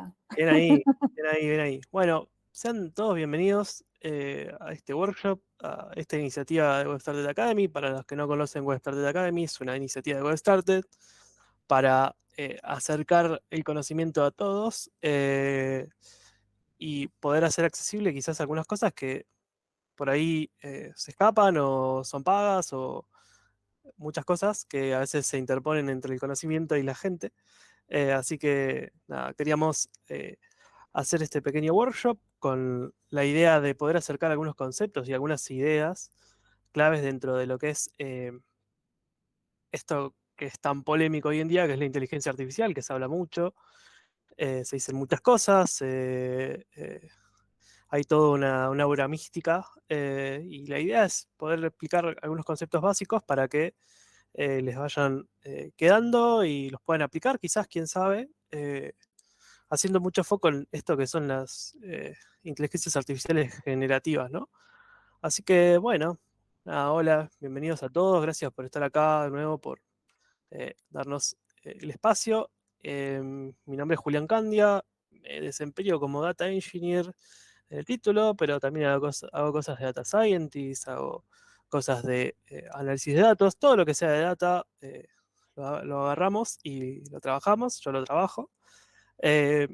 acá. Bien ahí, bien ahí, bien ahí. Bueno, sean todos bienvenidos a este workshop, a esta iniciativa de Web Started Academy. Para los que no conocen Web Started Academy, es una iniciativa de Web Started para acercar el conocimiento a todos y poder hacer accesible quizás algunas cosas que por ahí se escapan o son pagas o muchas cosas que a veces se interponen entre el conocimiento y la gente. Así que nada, queríamos hacer este pequeño workshop con la idea de poder acercar algunos conceptos y algunas ideas claves dentro de lo que es esto que es tan polémico hoy en día, que es la inteligencia artificial, que se habla mucho, se dicen muchas cosas, hay toda una aura mística, y la idea es poder explicar algunos conceptos básicos para que les vayan quedando y los puedan aplicar, quizás, quién sabe, haciendo mucho foco en esto que son las inteligencias artificiales generativas, ¿no? Así que, bueno, nada, hola, bienvenidos a todos, gracias por estar acá de nuevo, por darnos el espacio. Mi nombre es Julián Candia, me desempeño como Data Engineer en el título, pero también hago cosas de Data Scientist, hago cosas de análisis de datos, todo lo que sea de data, lo agarramos y lo trabajamos, yo lo trabajo. Eh,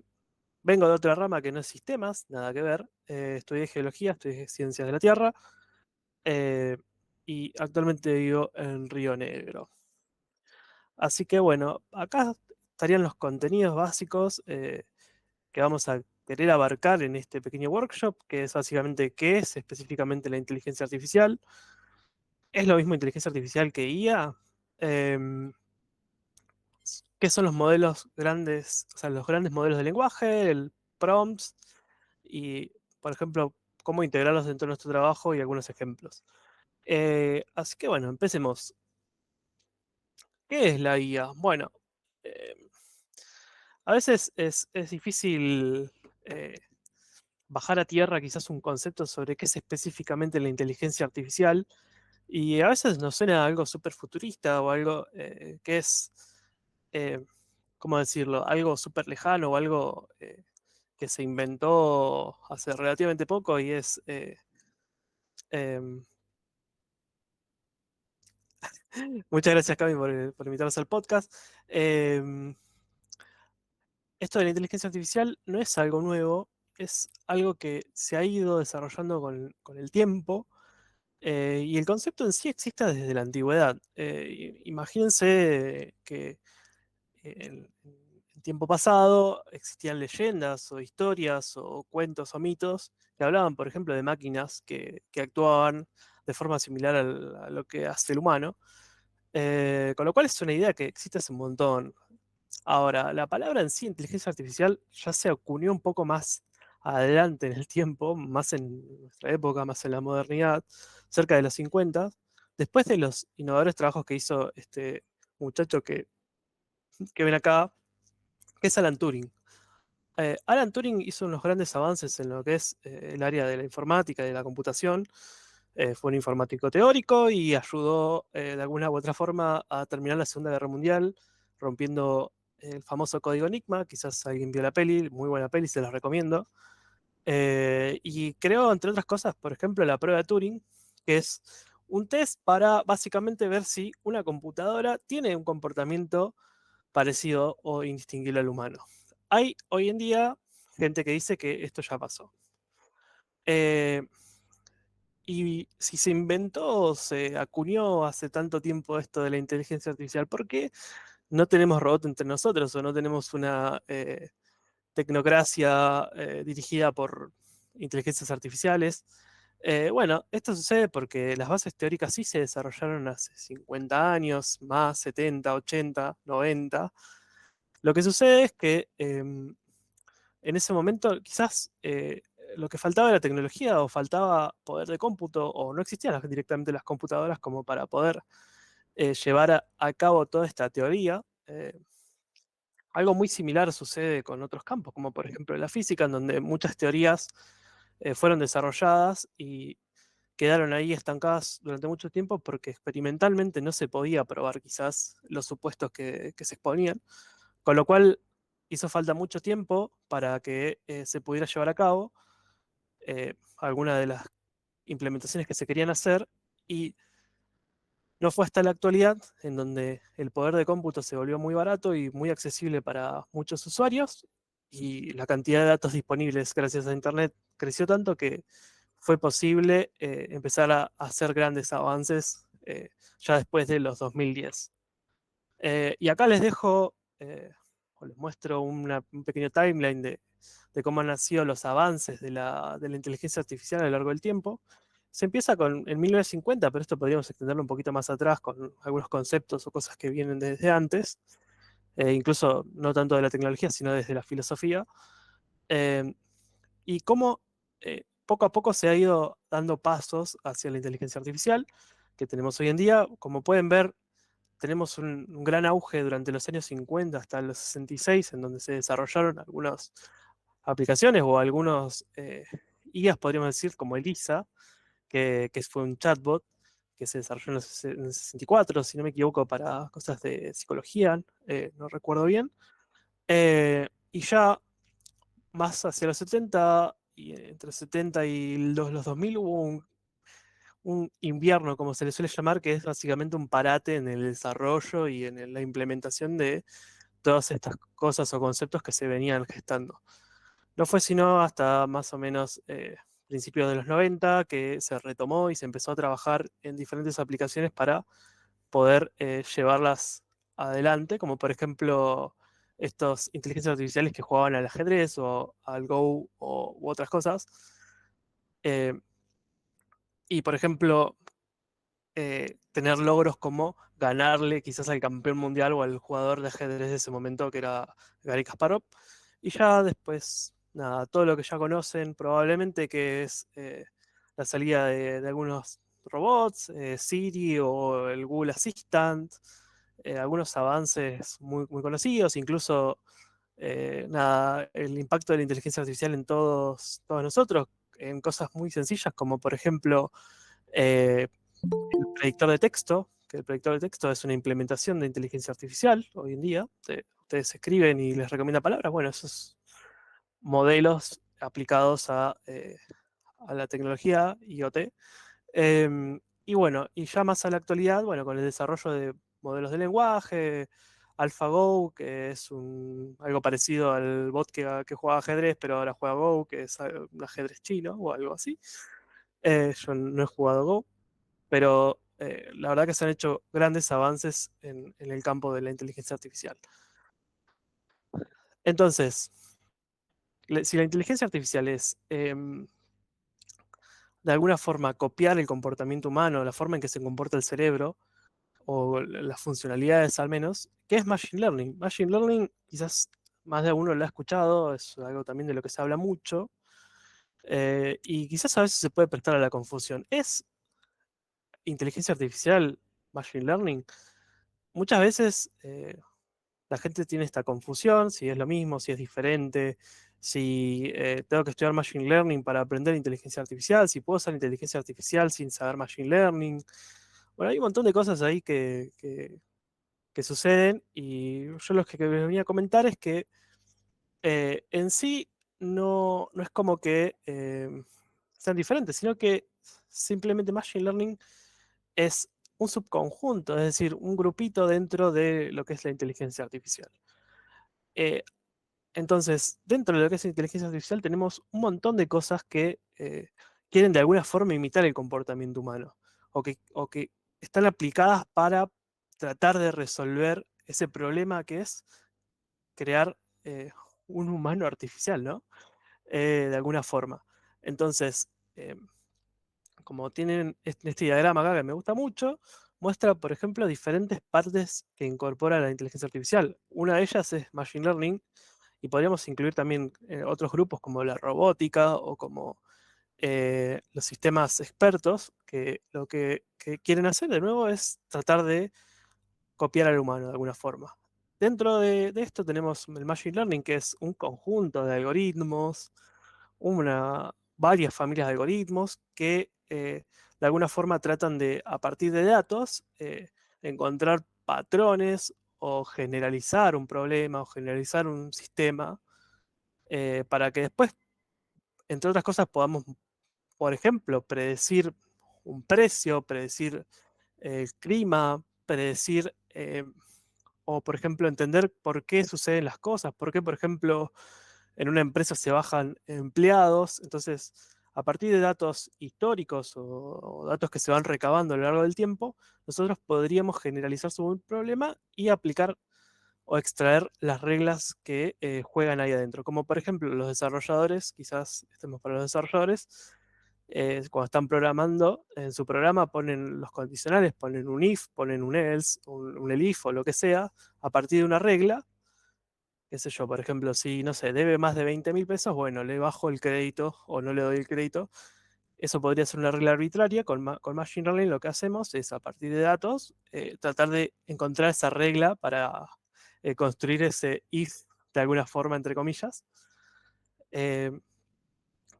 Vengo de otra rama que no es sistemas, nada que ver. Estudié geología, estudié ciencias de la Tierra, eh, y actualmente vivo en Río Negro. Así que bueno, acá estarían los contenidos básicos que vamos a querer abarcar en este pequeño workshop, que es básicamente qué es específicamente la inteligencia artificial. ¿Es lo mismo inteligencia artificial que IA? Em, ¿Qué son los modelos grandes, o sea, los grandes modelos de lenguaje, el prompts y, por ejemplo, cómo integrarlos dentro de nuestro trabajo y algunos ejemplos? Así que bueno, empecemos. ¿Qué es la IA? Bueno, eh, a veces es difícil bajar a tierra quizás un concepto sobre qué es específicamente la inteligencia artificial y a veces nos suena a algo súper futurista o algo que es, eh, ¿cómo decirlo? Algo súper lejano o algo que se inventó hace relativamente poco y es... em, muchas gracias, Cami, por invitarnos al podcast. Em, Esto de la inteligencia artificial no es algo nuevo, es algo que se ha ido desarrollando con el tiempo, y el concepto en sí existe desde la antigüedad. Imagínense que en tiempo pasado existían leyendas o historias o cuentos o mitos que hablaban, por ejemplo, de máquinas que actuaban de forma similar a lo que hace el humano, con lo cual es una idea que existe hace un montón. Ahora, la palabra en sí, inteligencia artificial, ya se acuñó un poco más adelante en el tiempo, más en nuestra época, más en la modernidad, cerca de los 50, después de los innovadores trabajos que hizo este muchacho que ven acá, que es Alan Turing. Alan Turing hizo unos grandes avances en lo que es el área de la informática y de la computación. Fue un informático teórico y ayudó de alguna u otra forma a terminar la Segunda Guerra Mundial, rompiendo el famoso código Enigma. Quizás alguien vio la peli, muy buena peli, se la recomiendo. Y creó, entre otras cosas, por ejemplo, la prueba de Turing, que es un test para básicamente ver si una computadora tiene un comportamiento parecido o indistinguible al humano. Hay hoy en día gente que dice que esto ya pasó. Eh, y si se inventó o se acuñó hace tanto tiempo esto de la inteligencia artificial, ¿por qué no tenemos robot entre nosotros o no tenemos una tecnocracia dirigida por inteligencias artificiales? Bueno, esto sucede porque las bases teóricas sí se desarrollaron hace 50 años, más 70, 80, 90. Lo que sucede es que en ese momento quizás lo que faltaba era tecnología o faltaba poder de cómputo o no existían directamente las computadoras como para poder llevar a cabo toda esta teoría. Algo muy similar sucede con otros campos, como por ejemplo la física, en donde muchas teorías fueron desarrolladas y quedaron ahí estancadas durante mucho tiempo porque experimentalmente no se podía probar quizás los supuestos que se exponían. Con lo cual hizo falta mucho tiempo para que se pudiera llevar a cabo algunas de las implementaciones que se querían hacer, y no fue hasta la actualidad en donde el poder de cómputo se volvió muy barato y muy accesible para muchos usuarios, y la cantidad de datos disponibles gracias a Internet creció tanto que fue posible empezar a hacer grandes avances ya después de los 2010. Y acá les dejo, o les muestro un pequeño timeline de cómo han nacido los avances de la inteligencia artificial a lo largo del tiempo. Se empieza en 1950, pero esto podríamos extenderlo un poquito más atrás con algunos conceptos o cosas que vienen desde antes, incluso no tanto de la tecnología, sino desde la filosofía. Eh, y cómo poco a poco se ha ido dando pasos hacia la inteligencia artificial que tenemos hoy en día. Como pueden ver, tenemos un gran auge durante los años 50 hasta los 66, en donde se desarrollaron algunas aplicaciones o algunos IAs, podríamos decir, como Elisa, que fue un chatbot que se desarrolló en el 64, si no me equivoco, para cosas de psicología, no recuerdo bien. Y ya más hacia los 70, y entre los 70 y los 2000 hubo un invierno, como se le suele llamar, que es básicamente un parate en el desarrollo y en la implementación de todas estas cosas o conceptos que se venían gestando. No fue sino hasta más o menos principios de los 90 que se retomó y se empezó a trabajar en diferentes aplicaciones para poder llevarlas adelante, como por ejemplo estos inteligencias artificiales que jugaban al ajedrez o al Go u otras cosas. Eh, y por ejemplo, tener logros como ganarle quizás al campeón mundial o al jugador de ajedrez de ese momento, que era Garry Kasparov. Y ya después, nada, todo lo que ya conocen probablemente, que es la salida de algunos robots, Siri o el Google Assistant, algunos avances muy, muy conocidos, incluso nada, el impacto de la inteligencia artificial en todos nosotros, en cosas muy sencillas como por ejemplo eh, el predictor de texto, que el predictor de texto es una implementación de inteligencia artificial hoy en día. Ustedes escriben y les recomienda palabras. Bueno, esos modelos aplicados a la tecnología IoT. Y bueno, y ya más a la actualidad, bueno, con el desarrollo de modelos de lenguaje, AlphaGo, que es algo parecido al bot que juega ajedrez, pero ahora juega Go, que es un ajedrez chino o algo así. Yo no he jugado Go, pero la verdad que se han hecho grandes avances en el campo de la inteligencia artificial. Entonces, si la inteligencia artificial es de alguna forma copiar el comportamiento humano, la forma en que se comporta el cerebro, o las funcionalidades al menos, ¿qué es Machine Learning? Machine Learning, quizás más de uno lo ha escuchado, es algo también de lo que se habla mucho, y quizás a veces se puede prestar a la confusión. ¿Es inteligencia artificial Machine Learning? Muchas veces la gente tiene esta confusión, si es lo mismo, si es diferente, si tengo que estudiar Machine Learning para aprender inteligencia artificial, si puedo usar inteligencia artificial sin saber Machine Learning. Bueno, hay un montón de cosas ahí que suceden, y yo lo que venía a comentar es que en sí no es como que sean diferentes, sino que simplemente Machine Learning es un subconjunto, es decir, un grupito dentro de lo que es la inteligencia artificial. Eh, entonces, dentro de lo que es inteligencia artificial tenemos un montón de cosas que quieren de alguna forma imitar el comportamiento humano, o que están aplicadas para tratar de resolver ese problema que es crear un humano artificial, ¿no? De alguna forma. Entonces, como tienen este diagrama acá que me gusta mucho, muestra, por ejemplo, diferentes partes que incorpora la inteligencia artificial. Una de ellas es Machine Learning, y podríamos incluir también otros grupos como la robótica o como los sistemas expertos, que lo que quieren hacer de nuevo es tratar de copiar al humano de alguna forma. Dentro de esto tenemos el Machine Learning, que es un conjunto de algoritmos, varias familias de algoritmos que de alguna forma tratan de, a partir de datos, encontrar patrones o generalizar un problema o generalizar un sistema para que después, entre otras cosas, podamos, por ejemplo, predecir un precio, predecir el clima, predecir o, por ejemplo, entender por qué suceden las cosas, por qué, por ejemplo, en una empresa se bajan empleados. Entonces, a partir de datos históricos o datos que se van recabando a lo largo del tiempo, nosotros podríamos generalizar sobre un problema y aplicar o extraer las reglas que juegan ahí adentro. Como por ejemplo los desarrolladores, quizás estemos para los desarrolladores, cuando están programando en su programa ponen los condicionales, ponen un if, ponen un else, un elif o lo que sea, a partir de una regla. Qué sé yo, por ejemplo, si no sé, debe más de 20.000 pesos, bueno, le bajo el crédito o no le doy el crédito. Eso podría ser una regla arbitraria. Con Machine Learning lo que hacemos es, a partir de datos, tratar de encontrar esa regla para construir ese if de alguna forma, entre comillas. Eh,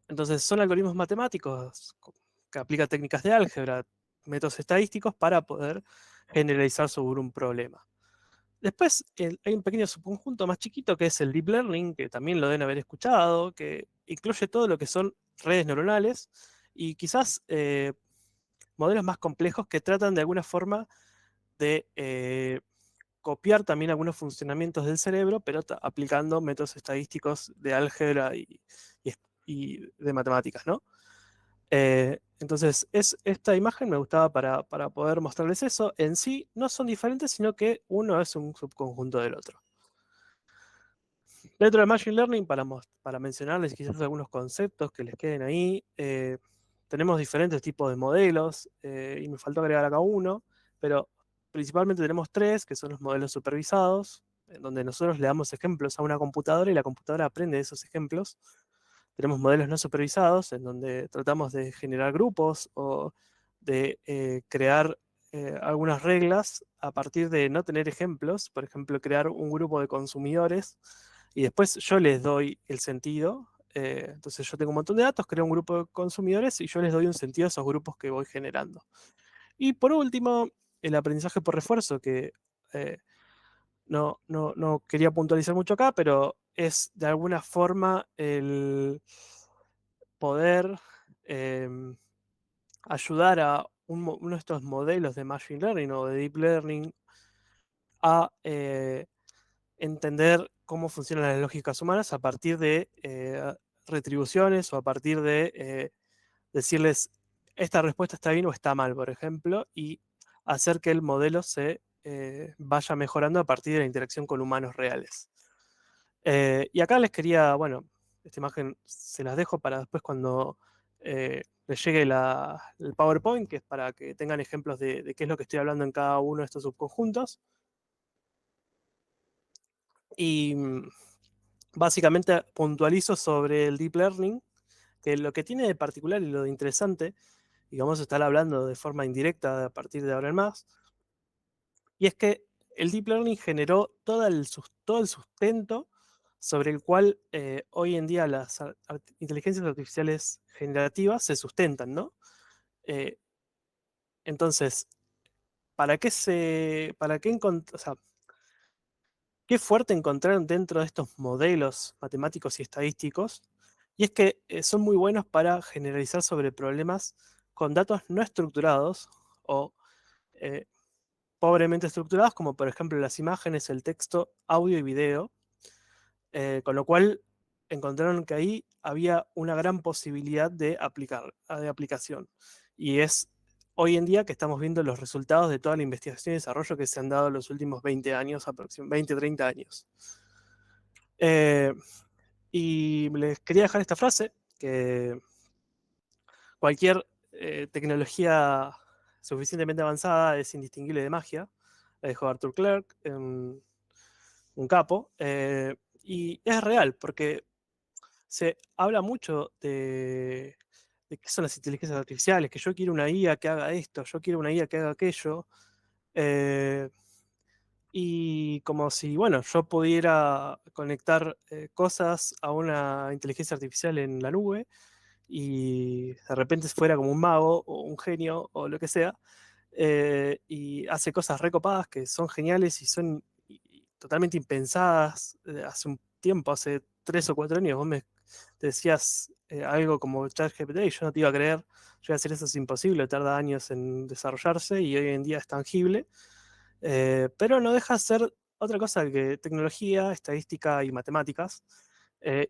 entonces, son algoritmos matemáticos que aplican técnicas de álgebra, métodos estadísticos para poder generalizar sobre un problema. Después hay un pequeño subconjunto más chiquito que es el Deep Learning, que también lo deben haber escuchado, que incluye todo lo que son redes neuronales y quizás modelos más complejos que tratan de alguna forma de copiar también algunos funcionamientos del cerebro, pero aplicando métodos estadísticos de álgebra y, y de matemáticas, ¿no? Entonces, esta imagen me gustaba para poder mostrarles eso. En sí no son diferentes, sino que uno es un subconjunto del otro. Dentro de Machine Learning, para mencionarles quizás algunos conceptos que les queden ahí, tenemos diferentes tipos de modelos, y me faltó agregar acá uno, pero principalmente tenemos tres, que son los modelos supervisados, en donde nosotros le damos ejemplos a una computadora y la computadora aprende de esos ejemplos. Tenemos modelos no supervisados, en donde tratamos de generar grupos o de crear algunas reglas a partir de no tener ejemplos. Por ejemplo, crear un grupo de consumidores y después yo les doy el sentido. Entonces yo tengo un montón de datos, creo un grupo de consumidores y yo les doy un sentido a esos grupos que voy generando. Y por último, el aprendizaje por refuerzo, que eh, no quería puntualizar mucho acá, pero es de alguna forma el poder ayudar a uno de estos modelos de Machine Learning o de Deep Learning a entender cómo funcionan las lógicas humanas a partir de retribuciones o a partir de decirles esta respuesta está bien o está mal, por ejemplo, y hacer que el modelo se vaya mejorando a partir de la interacción con humanos reales. Y acá les quería, bueno, esta imagen se las dejo para después cuando les llegue el PowerPoint, que es para que tengan ejemplos de qué es lo que estoy hablando en cada uno de estos subconjuntos. Y básicamente puntualizo sobre el Deep Learning, que lo que tiene de particular y lo de interesante, y vamos a estar hablando de forma indirecta a partir de ahora en más, y es que el Deep Learning generó todo el sustento sobre el cual hoy en día las inteligencias artificiales generativas se sustentan, ¿no? Eh, entonces, o sea, qué fuerte encontrar dentro de estos modelos matemáticos y estadísticos? Y es que son muy buenos para generalizar sobre problemas con datos no estructurados o eh, pobremente estructurados, como por ejemplo las imágenes, el texto, audio y video, con lo cual encontraron que ahí había una gran posibilidad de aplicación. Y es hoy en día que estamos viendo los resultados de toda la investigación y desarrollo que se han dado en los últimos 20 años, aproximadamente 20, 30 años. Eh, y les quería dejar esta frase, que cualquier tecnología suficientemente avanzada es indistinguible de magia. La dejó Arthur Clarke, un capo, y es real, porque se habla mucho de qué son las inteligencias artificiales, que yo quiero una IA que haga esto, yo quiero una IA que haga aquello, eh, y como si, bueno, yo pudiera conectar cosas a una inteligencia artificial en la nube y de repente fuera como un mago o un genio o lo que sea, y hace cosas recopadas que son geniales y totalmente impensadas hace un tiempo, hace 3 o 4 años. Vos me decías algo como ChatGPT y yo no te iba a creer. Yo iba a decir eso es imposible, tarda años en desarrollarse y hoy en día es tangible. Pero no deja de ser otra cosa que tecnología, estadística y matemáticas.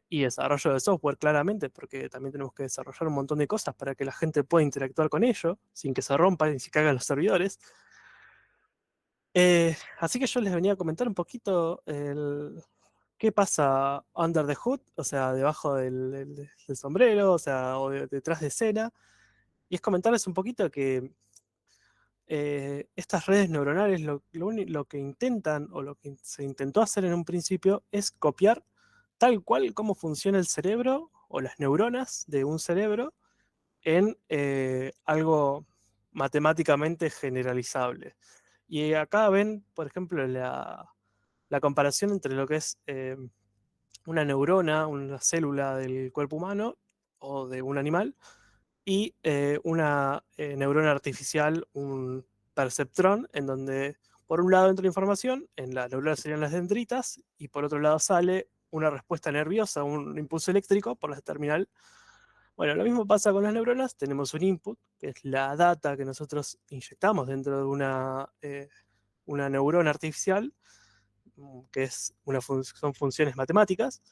Y desarrollo de software, claramente, porque también tenemos que desarrollar un montón de cosas para que la gente pueda interactuar con ello, sin que se rompan y se caigan los servidores. Así que yo les venía a comentar un poquito qué pasa under the hood, o sea, debajo del sombrero, o sea, o detrás de escena. Y es comentarles un poquito que estas redes neuronales lo que intentan o lo que se intentó hacer en un principio es copiar tal cual cómo funciona el cerebro o las neuronas de un cerebro en algo matemáticamente generalizable. Y acá ven, por ejemplo, la comparación entre lo que es una neurona, una célula del cuerpo humano o de un animal, y una neurona artificial, un perceptrón, en donde por un lado entra información, en la neurona serían las dendritas, y por otro lado sale una respuesta nerviosa, un impulso eléctrico por la terminal. Bueno, lo mismo pasa con las neuronas, tenemos un input, que es la data que nosotros inyectamos dentro de una neurona artificial, que es son funciones matemáticas,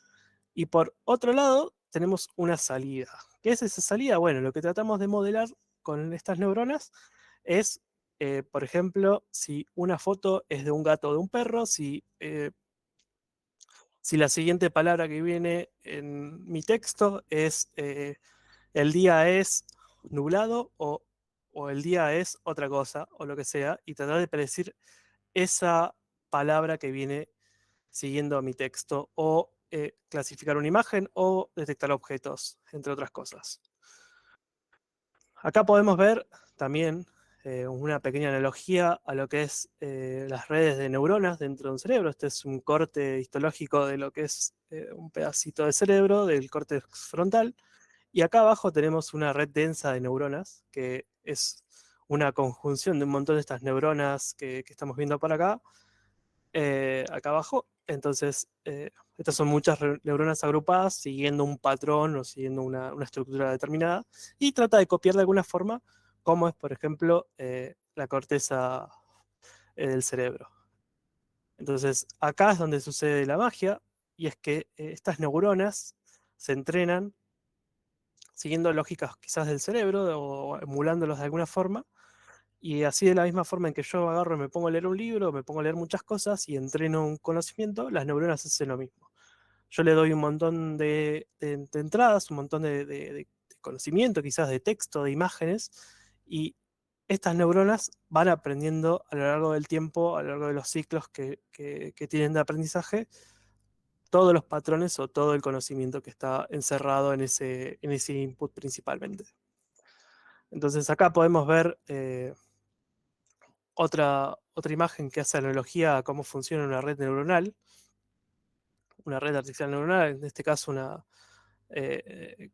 y por otro lado tenemos una salida. ¿Qué es esa salida? Bueno, lo que tratamos de modelar con estas neuronas es, por ejemplo, si una foto es de un gato o de un perro, si la siguiente palabra que viene en mi texto es el día es nublado o el día es otra cosa o lo que sea, y tratar de predecir esa palabra que viene siguiendo mi texto o clasificar una imagen o detectar objetos, entre otras cosas. Acá podemos ver también una pequeña analogía a lo que es las redes de neuronas dentro de un cerebro. Este es un corte histológico de lo que es un pedacito de cerebro, del córtex frontal. Y acá abajo tenemos una red densa de neuronas, que es una conjunción de un montón de estas neuronas que estamos viendo por acá, acá abajo. Entonces, estas son muchas neuronas agrupadas siguiendo un patrón o siguiendo una estructura determinada y trata de copiar de alguna forma cómo es, por ejemplo, la corteza del cerebro. Entonces, acá es donde sucede la magia y es que estas neuronas se entrenan siguiendo lógicas quizás del cerebro o emulándolos de alguna forma. Y así de la misma forma en que yo agarro y me pongo a leer un libro, me pongo a leer muchas cosas y entreno un conocimiento, las neuronas hacen lo mismo. Yo le doy un montón de entradas, un montón de conocimiento, quizás de texto, de imágenes, y estas neuronas van aprendiendo a lo largo del tiempo, a lo largo de los ciclos que tienen de aprendizaje, todos los patrones o todo el conocimiento que está encerrado en ese input principalmente. Entonces acá podemos ver otra imagen que hace analogía a cómo funciona una red neuronal, una red artificial neuronal, en este caso eh,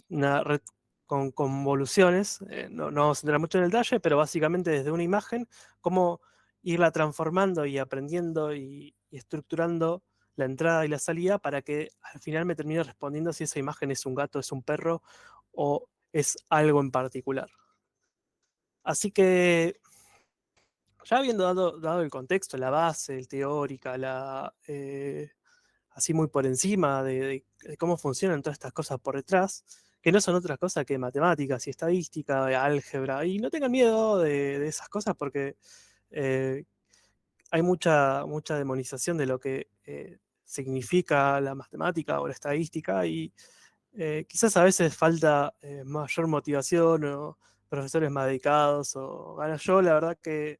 una red con convoluciones. No vamos a entrar mucho en el detalle, pero básicamente desde una imagen, cómo irla transformando y aprendiendo y estructurando la entrada y la salida para que al final me termine respondiendo si esa imagen es un gato, es un perro o es algo en particular. Así que ya habiendo dado el contexto, la base, el teórica, así muy por encima de cómo funcionan todas estas cosas por detrás, que no son otras cosas que matemáticas y estadística, álgebra, y no tengan miedo de esas cosas porque eh, hay mucha demonización de lo que significa la matemática o la estadística y quizás a veces falta mayor motivación o profesores más dedicados o bueno, yo la verdad que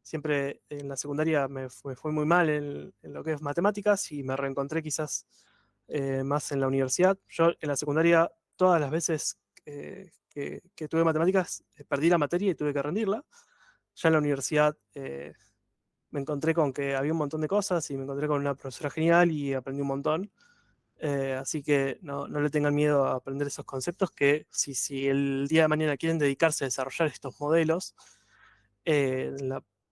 siempre en la secundaria me fue muy mal en lo que es matemáticas y me reencontré quizás más en la universidad. Yo en la secundaria todas las veces que tuve matemáticas perdí la materia y tuve que rendirla. Ya en la universidad me encontré con que había un montón de cosas y me encontré con una profesora genial y aprendí un montón. Así que no le tengan miedo a aprender esos conceptos que si el día de mañana quieren dedicarse a desarrollar estos modelos,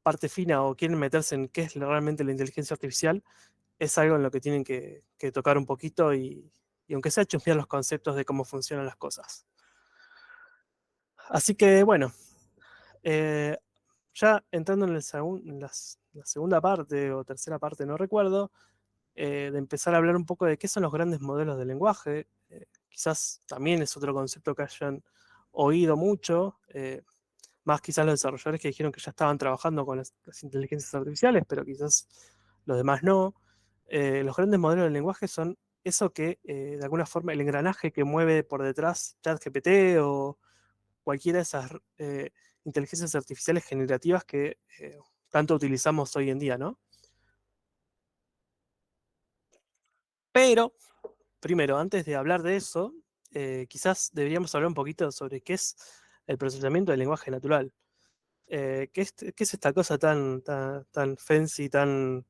parte fina o quieren meterse en qué es realmente la inteligencia artificial, es algo en lo que tienen que tocar un poquito y aunque sea chusmear los conceptos de cómo funcionan las cosas. Así que bueno, eh, ya entrando en, la segunda parte o tercera parte, no recuerdo, de empezar a hablar un poco de qué son los grandes modelos de lenguaje. Quizás también es otro concepto que hayan oído mucho, más quizás los desarrolladores que dijeron que ya estaban trabajando con las inteligencias artificiales, pero quizás los demás no. Los grandes modelos de lenguaje son eso que, de alguna forma, el engranaje que mueve por detrás ChatGPT o cualquiera de esas inteligencias artificiales generativas que tanto utilizamos hoy en día, ¿no? Pero, primero, antes de hablar de eso, quizás deberíamos hablar un poquito sobre qué es el procesamiento del lenguaje natural. ¿Qué es esta cosa tan fancy, tan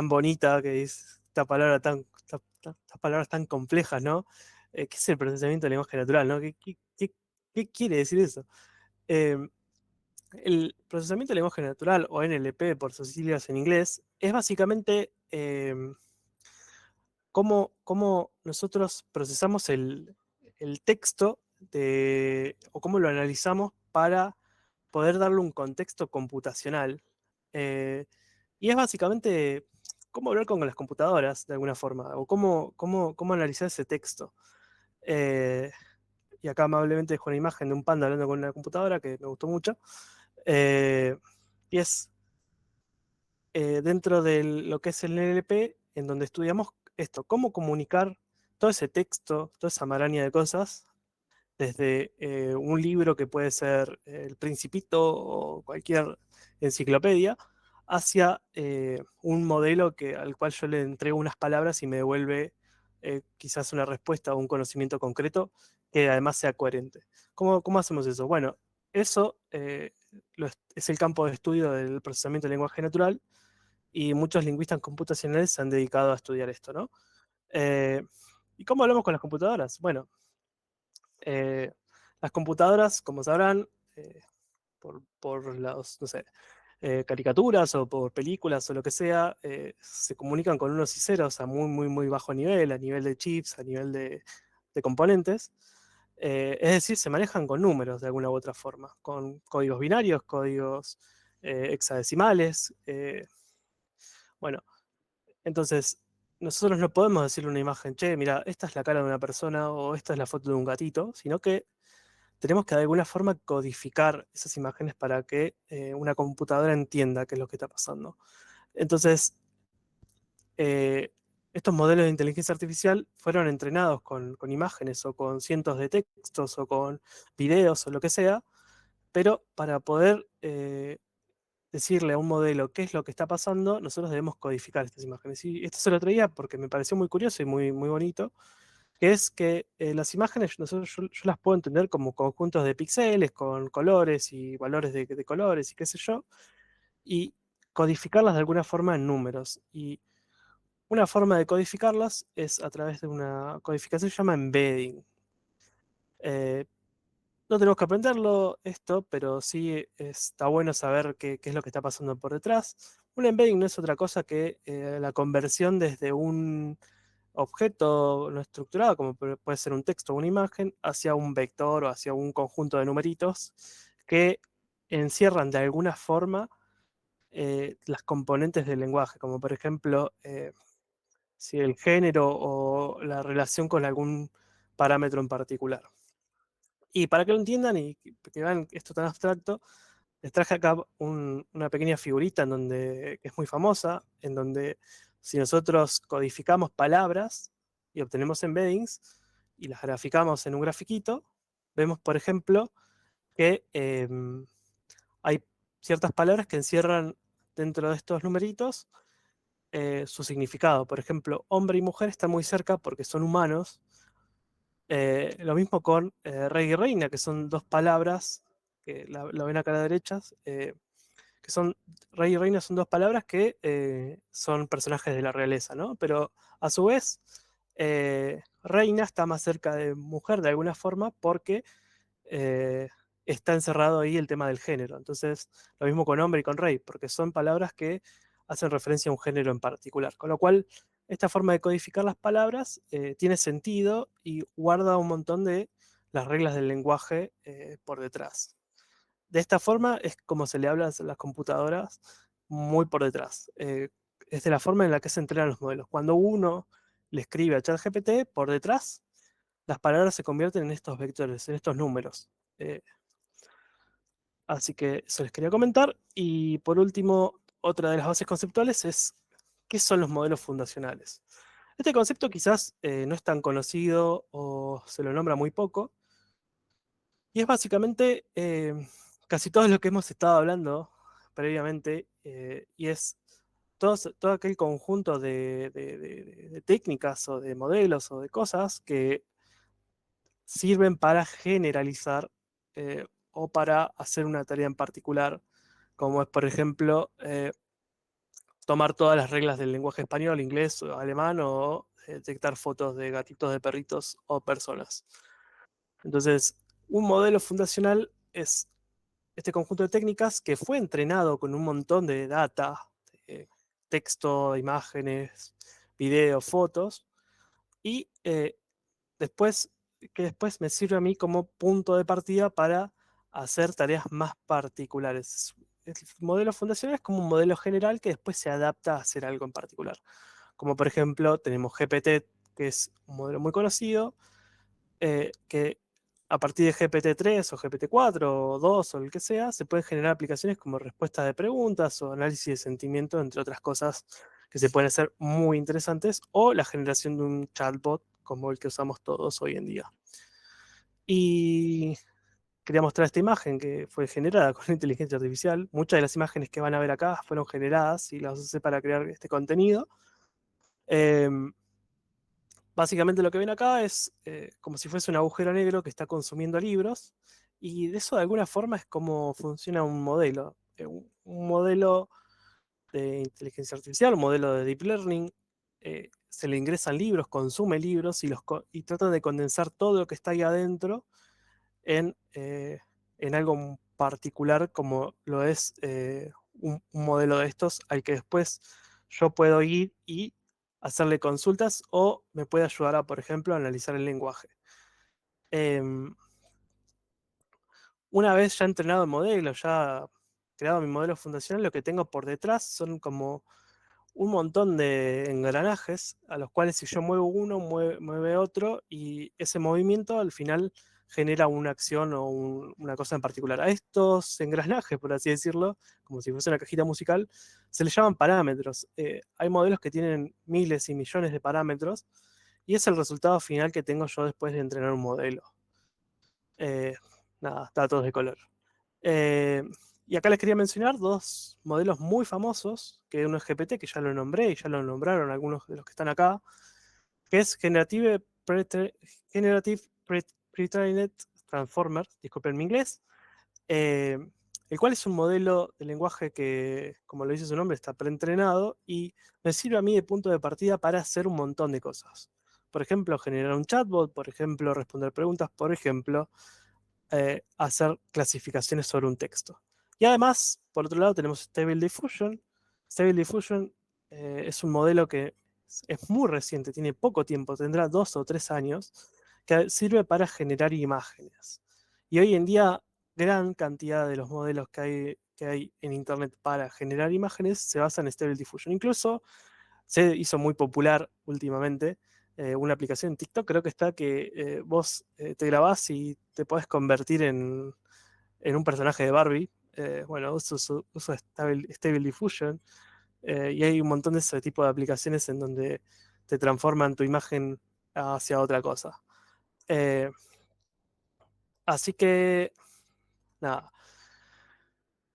bonita, que es esta palabra estas palabras tan complejas, ¿no? ¿Qué es el procesamiento del lenguaje natural, ¿no? ¿Qué quiere decir eso? Eh, el procesamiento del lenguaje natural, o NLP por sus siglas en inglés, es básicamente cómo nosotros procesamos el texto o cómo lo analizamos para poder darle un contexto computacional. Eh, y es básicamente cómo hablar con las computadoras, de alguna forma, o cómo analizar ese texto. Eh, y acá amablemente dejo una imagen de un panda hablando con una computadora que me gustó mucho. Eh, y es dentro de lo que es el NLP, en donde estudiamos esto, cómo comunicar todo ese texto, toda esa maraña de cosas, desde un libro que puede ser El Principito o cualquier enciclopedia, hacia un modelo al cual yo le entrego unas palabras y me devuelve quizás una respuesta o un conocimiento concreto que además sea coherente. ¿Cómo hacemos eso? Bueno, eso es el campo de estudio del procesamiento del lenguaje natural y muchos lingüistas computacionales se han dedicado a estudiar esto, ¿no? Eh, ¿Y cómo hablamos con las computadoras? Bueno, eh, las computadoras, como sabrán, eh, por las, no sé, caricaturas o por películas o lo que sea, se comunican con unos y ceros a muy bajo nivel, a nivel de chips, a nivel de componentes. Es decir, se manejan con números de alguna u otra forma, con códigos binarios, códigos hexadecimales. Bueno, entonces, nosotros no podemos decirle a una imagen, che, mira, esta es la cara de una persona o esta es la foto de un gatito, sino que tenemos que de alguna forma codificar esas imágenes para que una computadora entienda qué es lo que está pasando. Entonces, eh, estos modelos de inteligencia artificial fueron entrenados con imágenes o con cientos de textos o con videos o lo que sea, pero para poder decirle a un modelo qué es lo que está pasando, nosotros debemos codificar estas imágenes. Y esto se lo traía porque me pareció muy curioso y muy bonito, que es que las imágenes yo las puedo entender como conjuntos de píxeles con colores y valores de colores y qué sé yo, y codificarlas de alguna forma en números. Y una forma de codificarlas es a través de una codificación que se llama embedding. Eh, no tenemos que aprenderlo esto, pero sí está bueno saber qué es lo que está pasando por detrás. Un embedding no es otra cosa que la conversión desde un objeto no estructurado, como puede ser un texto o una imagen, hacia un vector o hacia un conjunto de numeritos que encierran de alguna forma las componentes del lenguaje, como por ejemplo si el género o la relación con algún parámetro en particular. Y para que lo entiendan y que vean esto tan abstracto, les traje acá una pequeña figurita que es muy famosa, en donde si nosotros codificamos palabras y obtenemos embeddings y las graficamos en un grafiquito, vemos, por ejemplo, que hay ciertas palabras que encierran dentro de estos numeritos su significado. Por ejemplo, hombre y mujer están muy cerca porque son humanos. Lo mismo con rey y reina, que son dos palabras, que la ven acá a la derecha, que son, rey y reina son dos palabras que son personajes de la realeza, ¿no? Pero a su vez, reina está más cerca de mujer de alguna forma porque está encerrado ahí el tema del género. Entonces, lo mismo con hombre y con rey, porque son palabras que hacen referencia a un género en particular. Con lo cual, esta forma de codificar las palabras tiene sentido y guarda un montón de las reglas del lenguaje por detrás. De esta forma es como se le habla a las computadoras muy por detrás. Es de la forma en la que se entrenan los modelos. Cuando uno le escribe a ChatGPT, por detrás, las palabras se convierten en estos vectores, en estos números. Eh, Así que eso les quería comentar. Y por último, otra de las bases conceptuales es qué son los modelos fundacionales. Este concepto quizás no es tan conocido o se lo nombra muy poco, y es básicamente casi todo lo que hemos estado hablando previamente, y es todo aquel conjunto de técnicas o de modelos o de cosas que sirven para generalizar o para hacer una tarea en particular, como es, por ejemplo, tomar todas las reglas del lenguaje español, inglés o alemán o detectar fotos de gatitos, de perritos o personas. Entonces, un modelo fundacional es este conjunto de técnicas que fue entrenado con un montón de data, eh, texto, imágenes, videos, fotos, y después, que después me sirve a mí como punto de partida para hacer tareas más particulares. El modelo fundacional es como un modelo general que después se adapta a hacer algo en particular. Como por ejemplo, tenemos GPT, que es un modelo muy conocido, que a partir de GPT-3 o GPT-4 o 2 o el que sea, se pueden generar aplicaciones como respuesta de preguntas o análisis de sentimiento, entre otras cosas que se pueden hacer muy interesantes, o la generación de un chatbot como el que usamos todos hoy en día. Y quería mostrar esta imagen que fue generada con inteligencia artificial. Muchas de las imágenes que van a ver acá fueron generadas y las usé para crear este contenido. Eh, Básicamente lo que ven acá es como si fuese un agujero negro que está consumiendo libros, y de eso de alguna forma es como funciona un modelo. Un modelo de inteligencia artificial, un modelo de deep learning, se le ingresan libros, consume libros y trata de condensar todo lo que está ahí adentro en algo particular como lo es un modelo de estos al que después yo puedo ir y hacerle consultas o me puede ayudar a, por ejemplo, analizar el lenguaje. Em, una vez ya entrenado el modelo, ya creado mi modelo fundacional, lo que tengo por detrás son como un montón de engranajes a los cuales si yo muevo uno, mueve otro, y ese movimiento al final genera una acción o una cosa en particular. A estos engranajes, por así decirlo, como si fuese una cajita musical, se les llaman parámetros. Hay modelos que tienen miles y millones de parámetros y es el resultado final que tengo yo después de entrenar un modelo. Eh, Nada, datos de color. Eh, y acá les quería mencionar dos modelos muy famosos, que uno es GPT, que ya lo nombré y ya lo nombraron algunos de los que están acá, que es Generative Pre-trained Transformer, disculpen mi inglés, eh, el cual es un modelo de lenguaje que, como lo dice su nombre, está preentrenado y me sirve a mí de punto de partida para hacer un montón de cosas. Por ejemplo, generar un chatbot, por ejemplo, responder preguntas, por ejemplo, hacer clasificaciones sobre un texto. Y además, por otro lado, tenemos Stable Diffusion. Stable Diffusion es un modelo que es muy reciente, tiene poco tiempo, tendrá 2 o 3 años, que sirve para generar imágenes. Y hoy en día, gran cantidad de los modelos que hay en Internet para generar imágenes se basan en Stable Diffusion. Incluso se hizo muy popular últimamente una aplicación en TikTok, creo que está, que vos te grabás y te podés convertir en un personaje de Barbie. Bueno, uso Stable Diffusion, y hay un montón de ese tipo de aplicaciones en donde te transforman tu imagen hacia otra cosa. Eh, Así que, nada,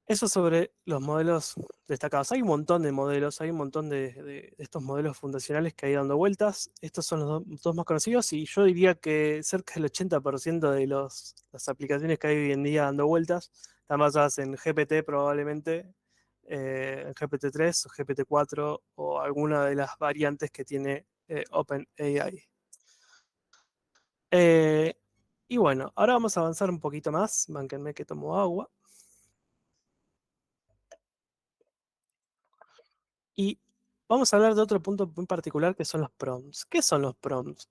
eso sobre los modelos destacados. Hay un montón de modelos, hay un montón de estos modelos fundacionales que hay dando vueltas. Estos son los dos más conocidos y yo diría que cerca del 80% de las aplicaciones que hay hoy en día dando vueltas están basadas en GPT probablemente, en GPT-3 o GPT-4 o alguna de las variantes que tiene OpenAI. Eh, Y bueno, ahora vamos a avanzar un poquito más. Mánquenme que tomo agua. Y vamos a hablar de otro punto muy particular que son los prompts. ¿Qué son los prompts?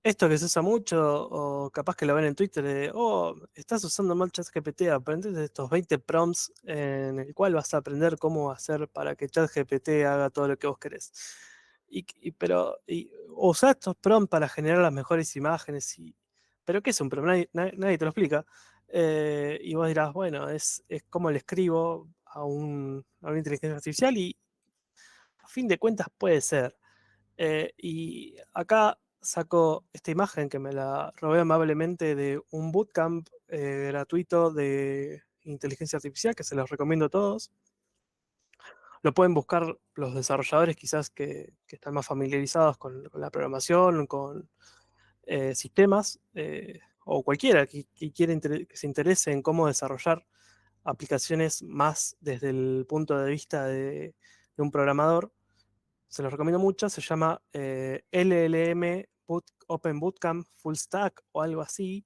Esto que se usa mucho, o capaz que lo ven en Twitter, de, oh, estás usando mal ChatGPT, aprendete de estos 20 prompts en el cual vas a aprender cómo hacer para que ChatGPT haga todo lo que vos querés. O usar estos prompts para generar las mejores imágenes. Pero ¿qué es un prompt? Nadie te lo explica. Y vos dirás, bueno, es como le escribo a una inteligencia artificial y a fin de cuentas puede ser. Y acá saco esta imagen que me la robé amablemente de un bootcamp gratuito de inteligencia artificial que se los recomiendo a todos. Lo pueden buscar los desarrolladores quizás que están más familiarizados con la programación, con sistemas, o cualquiera que se interese en cómo desarrollar aplicaciones más desde el punto de vista de un programador. Se los recomiendo mucho, se llama LLM Open Bootcamp Full Stack o algo así.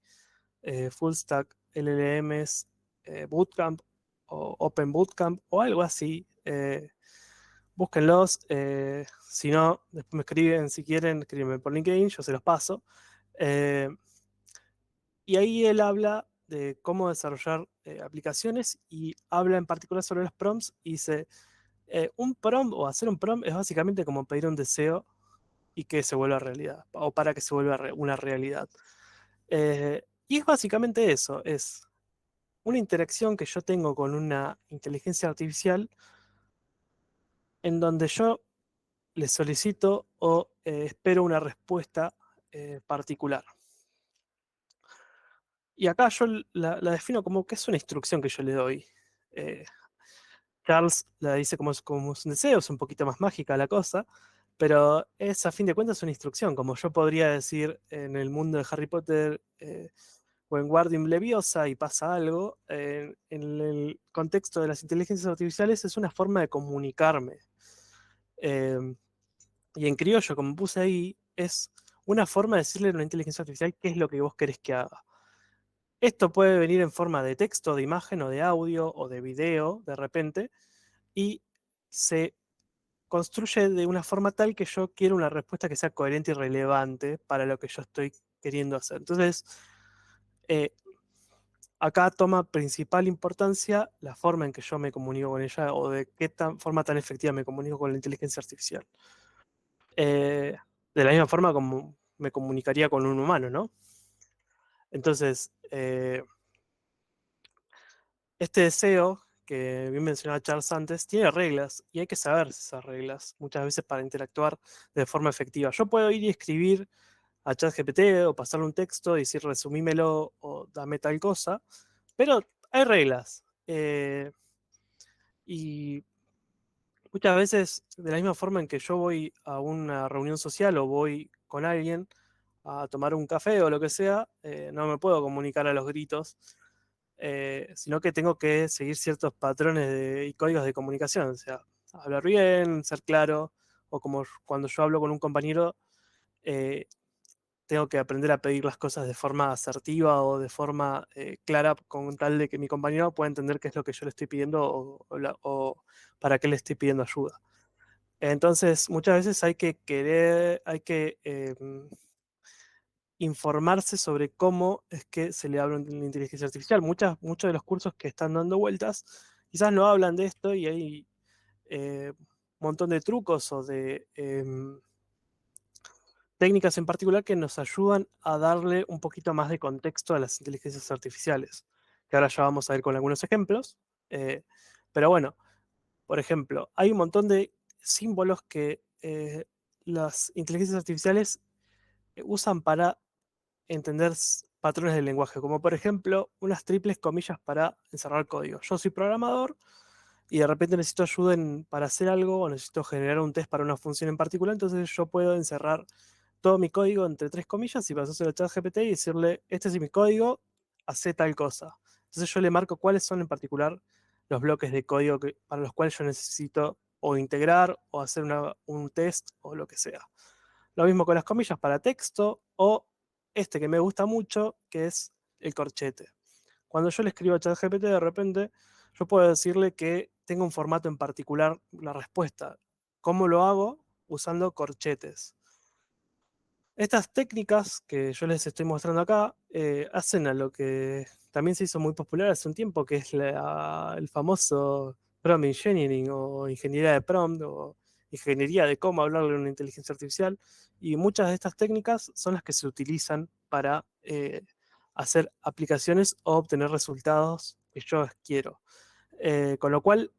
Full Stack LLMs Bootcamp o Open Bootcamp o algo así. Búsquenlos. Si no, después me escriben, si quieren, escríbenme por LinkedIn, yo se los paso. Eh, y ahí él habla de cómo desarrollar aplicaciones y habla en particular sobre los prompts y dice, un prompt o hacer un prompt es básicamente como pedir un deseo y que se vuelva realidad, o para que se vuelva una realidad. Y es básicamente eso, es una interacción que yo tengo con una inteligencia artificial en donde yo le solicito o espero una respuesta particular. Y acá yo la defino como que es una instrucción que yo le doy. Eh, Charles la dice como es un deseo, es un poquito más mágica la cosa, pero es a fin de cuentas una instrucción, como yo podría decir en el mundo de Harry Potter, Wingardium Leviosa y pasa algo, en el contexto de las inteligencias artificiales es una forma de comunicarme. Eh, y en criollo, como puse ahí, es una forma de decirle a una inteligencia artificial qué es lo que vos querés que haga. Esto puede venir en forma de texto, de imagen o de audio o de video de repente y se construye de una forma tal que yo quiero una respuesta que sea coherente y relevante para lo que yo estoy queriendo hacer. Entonces, eh, acá toma principal importancia la forma en que yo me comunico con ella o de qué forma tan efectiva me comunico con la inteligencia artificial. Eh, de la misma forma como me comunicaría con un humano, ¿no? Entonces, este deseo que bien mencionaba Charles antes tiene reglas y hay que saber esas reglas muchas veces para interactuar de forma efectiva. Yo puedo ir y escribir a ChatGPT o pasarle un texto y decir resumímelo o dame tal cosa, pero hay reglas. Y muchas veces, de la misma forma en que yo voy a una reunión social o voy con alguien a tomar un café o lo que sea, no me puedo comunicar a los gritos, sino que tengo que seguir ciertos patrones y códigos de comunicación, o sea, hablar bien, ser claro, o como cuando yo hablo con un compañero, eh, tengo que aprender a pedir las cosas de forma asertiva o de forma clara, con tal de que mi compañero pueda entender qué es lo que yo le estoy pidiendo o para qué le estoy pidiendo ayuda. Entonces, muchas veces hay que informarse sobre cómo es que se le habla a la inteligencia artificial. Muchos de los cursos que están dando vueltas quizás no hablan de esto y hay un montón de trucos o de técnicas en particular que nos ayudan a darle un poquito más de contexto a las inteligencias artificiales, que ahora ya vamos a ver con algunos ejemplos. Eh, pero bueno, por ejemplo, hay un montón de símbolos que las inteligencias artificiales usan para entender patrones del lenguaje, como por ejemplo unas triples comillas para encerrar código. Yo soy programador y de repente necesito ayuda para hacer algo o necesito generar un test para una función en particular, entonces yo puedo encerrar todo mi código entre tres comillas y pasárselo al chat GPT y decirle, este es mi código, hace tal cosa. Entonces yo le marco cuáles son en particular los bloques de código para los cuales yo necesito o integrar o hacer un test o lo que sea. Lo mismo con las comillas para texto o este que me gusta mucho, que es el corchete. Cuando yo le escribo a ChatGPT, de repente, yo puedo decirle que tenga un formato en particular la respuesta. ¿Cómo lo hago? Usando corchetes. Estas técnicas que yo les estoy mostrando acá hacen a lo que también se hizo muy popular hace un tiempo, que es el famoso prompt engineering o ingeniería de prompt o ingeniería de cómo hablarle a una inteligencia artificial. Y muchas de estas técnicas son las que se utilizan para hacer aplicaciones o obtener resultados que yo quiero. Con lo cual,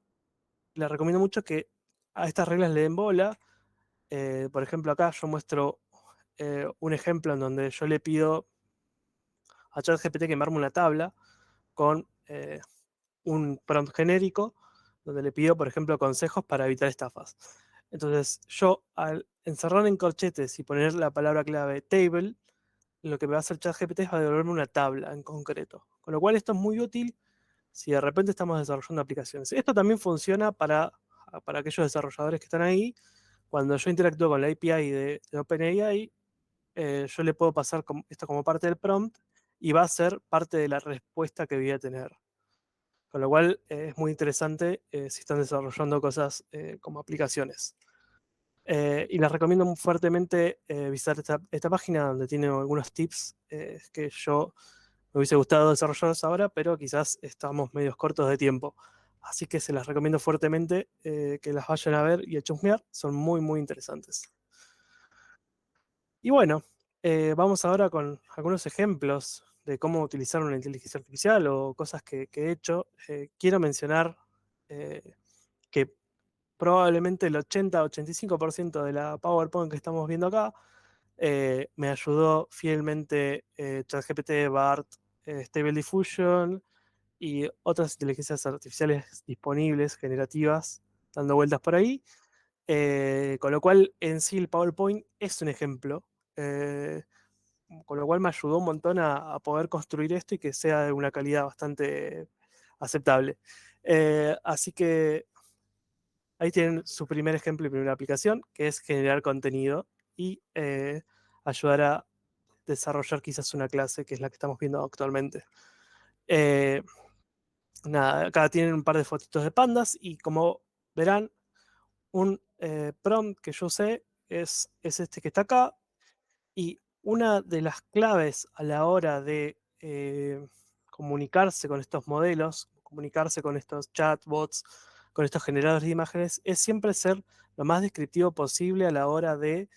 les recomiendo mucho que a estas reglas le den bola. Por ejemplo, acá yo muestro un ejemplo en donde yo le pido a ChatGPT que me arme una tabla con un prompt genérico, donde le pido, por ejemplo, consejos para evitar estafas. Entonces, yo al encerrar en corchetes y poner la palabra clave table, lo que me va a hacer ChatGPT es va a devolverme una tabla en concreto. Con lo cual, esto es muy útil si de repente estamos desarrollando aplicaciones. Esto también funciona para aquellos desarrolladores que están ahí. Cuando yo interactúo con la API de OpenAI, yo le puedo pasar esto como parte del prompt y va a ser parte de la respuesta que voy a tener. Con lo cual es muy interesante si están desarrollando cosas como aplicaciones. Y les recomiendo muy fuertemente visitar esta página donde tiene algunos tips que yo me hubiese gustado desarrollarlos ahora, pero quizás estamos medios cortos de tiempo. Así que se las recomiendo fuertemente que las vayan a ver y a chusmear. Son muy, muy interesantes. Y bueno, vamos ahora con algunos ejemplos de cómo utilizar una inteligencia artificial o cosas que he hecho. Quiero mencionar que probablemente el 80-85% de la PowerPoint que estamos viendo acá me ayudó fielmente ChatGPT, BART, Stable Diffusion y otras inteligencias artificiales disponibles, generativas, dando vueltas por ahí. Con lo cual, en sí, el PowerPoint es un ejemplo. eh, con lo cual me ayudó un montón a poder construir esto y que sea de una calidad bastante aceptable. Así que ahí tienen su primer ejemplo y primera aplicación, que es generar contenido y ayudar a desarrollar quizás una clase, que es la que estamos viendo actualmente. Eh, Nada, acá tienen un par de fotitos de pandas y como verán, un prompt que yo usé es este que está acá. Y una de las claves a la hora de comunicarse con estos modelos, comunicarse con estos chatbots, con estos generadores de imágenes, es siempre ser lo más descriptivo posible a la hora de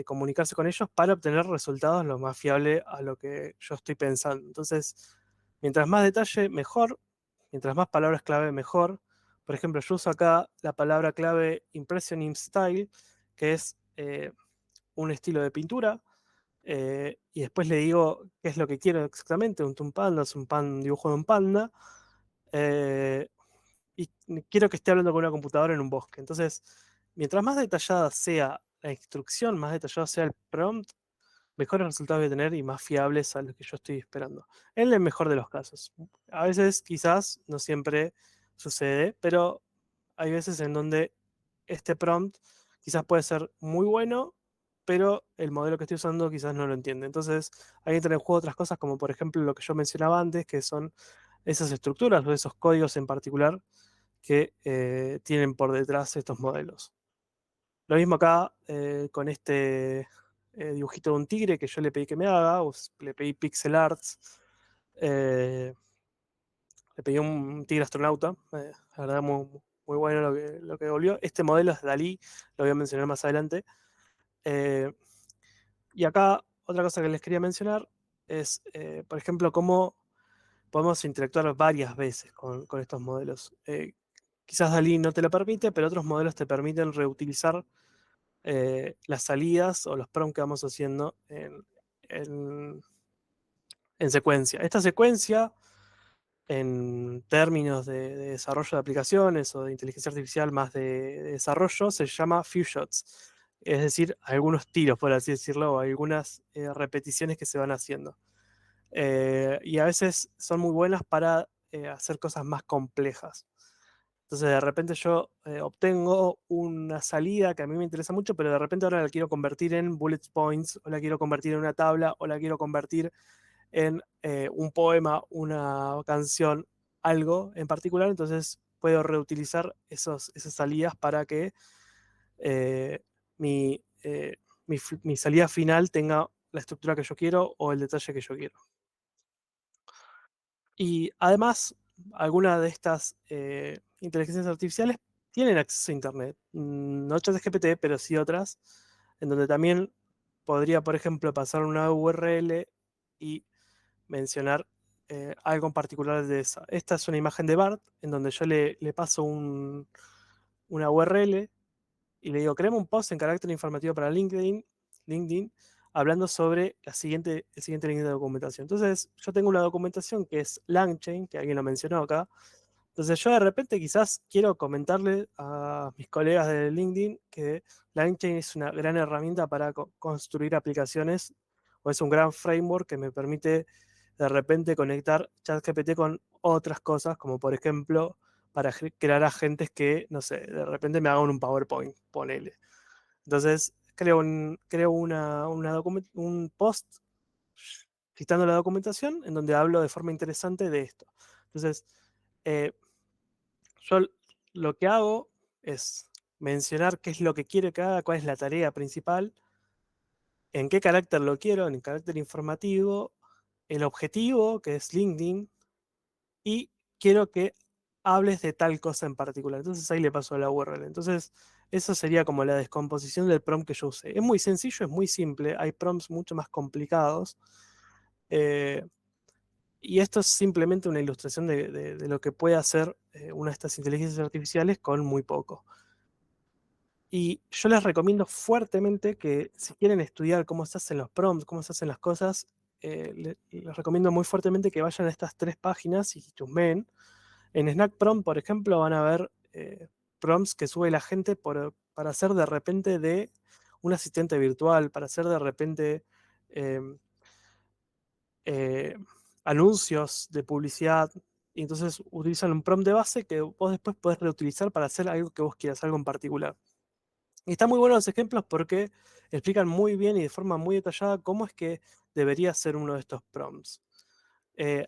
comunicarse con ellos para obtener resultados lo más fiable a lo que yo estoy pensando. Entonces, mientras más detalle, mejor. Mientras más palabras clave, mejor. Por ejemplo, yo uso acá la palabra clave Impressionism Style, que es un estilo de pintura, y después le digo qué es lo que quiero exactamente, un panda, es un dibujo de un panda, eh, y quiero que esté hablando con una computadora en un bosque. Entonces, mientras más detallada sea la instrucción, más detallado sea el prompt, mejores resultados voy a tener y más fiables a los que yo estoy esperando. En el mejor de los casos. A veces, quizás, no siempre sucede, pero hay veces en donde este prompt quizás puede ser muy bueno, pero el modelo que estoy usando quizás no lo entiende. Entonces, ahí entran en juego otras cosas, como por ejemplo lo que yo mencionaba antes, que son esas estructuras o esos códigos en particular que tienen por detrás estos modelos. Lo mismo acá con este dibujito de un tigre que yo le pedí que me haga, le pedí pixel arts, eh, le pedí un tigre astronauta, la verdad muy, muy bueno lo que volvió. Este modelo es Dalí, lo voy a mencionar más adelante. Eh, y acá otra cosa que les quería mencionar es, por ejemplo, cómo podemos interactuar varias veces con estos modelos. Quizás Dalí no te lo permite, pero otros modelos te permiten reutilizar las salidas o los prompts que vamos haciendo en, en secuencia. Esta secuencia, en términos de desarrollo de aplicaciones o de inteligencia artificial más de desarrollo, se llama few shots. Es decir, algunos tiros, por así decirlo, o algunas repeticiones que se van haciendo. Y a veces son muy buenas para hacer cosas más complejas. Entonces de repente yo obtengo una salida que a mí me interesa mucho, pero de repente ahora la quiero convertir en bullet points, o la quiero convertir en una tabla, o la quiero convertir en un poema, una canción, algo en particular. Entonces puedo reutilizar esas salidas para que eh, mi, eh, mi salida final tenga la estructura que yo quiero o el detalle que yo quiero. Y además, algunas de estas inteligencias artificiales tienen acceso a Internet. No ChatGPT, pero sí otras, en donde también podría, por ejemplo, pasar una URL y mencionar algo en particular de esa. Esta es una imagen de Bart, en donde yo le paso una URL y le digo, creemos un post en carácter informativo para LinkedIn, hablando sobre el siguiente link de documentación. Entonces, yo tengo una documentación que es LangChain, que alguien lo mencionó acá. Entonces, yo de repente quizás quiero comentarle a mis colegas de LinkedIn que LangChain es una gran herramienta para construir aplicaciones, o es un gran framework que me permite de repente conectar ChatGPT con otras cosas, como por ejemplo para crear agentes que, no sé, de repente me hagan un PowerPoint, ponele. Entonces, creo un post citando la documentación en donde hablo de forma interesante de esto. Entonces, eh, yo lo que hago es mencionar qué es lo que quiero que haga, cuál es la tarea principal, en qué carácter lo quiero, en el carácter informativo, el objetivo, que es LinkedIn, y quiero que hables de tal cosa en particular. Entonces ahí le paso la URL. Entonces, eso sería como la descomposición del prompt que yo usé. Es muy sencillo, es muy simple. Hay prompts mucho más complicados. eh, y esto es simplemente una ilustración de lo que puede hacer una de estas inteligencias artificiales con muy poco. Y yo les recomiendo fuertemente que si quieren estudiar cómo se hacen los prompts, cómo se hacen las cosas, les recomiendo muy fuertemente que vayan a estas tres páginas y chusmeen. En Snack Prompt, por ejemplo, van a ver prompts que sube la gente para hacer de repente de un asistente virtual, para hacer de repente eh, eh, anuncios de publicidad. Y entonces utilizan un prompt de base que vos después podés reutilizar para hacer algo que vos quieras, algo en particular. Y están muy buenos los ejemplos porque explican muy bien y de forma muy detallada cómo es que debería ser uno de estos prompts. Eh,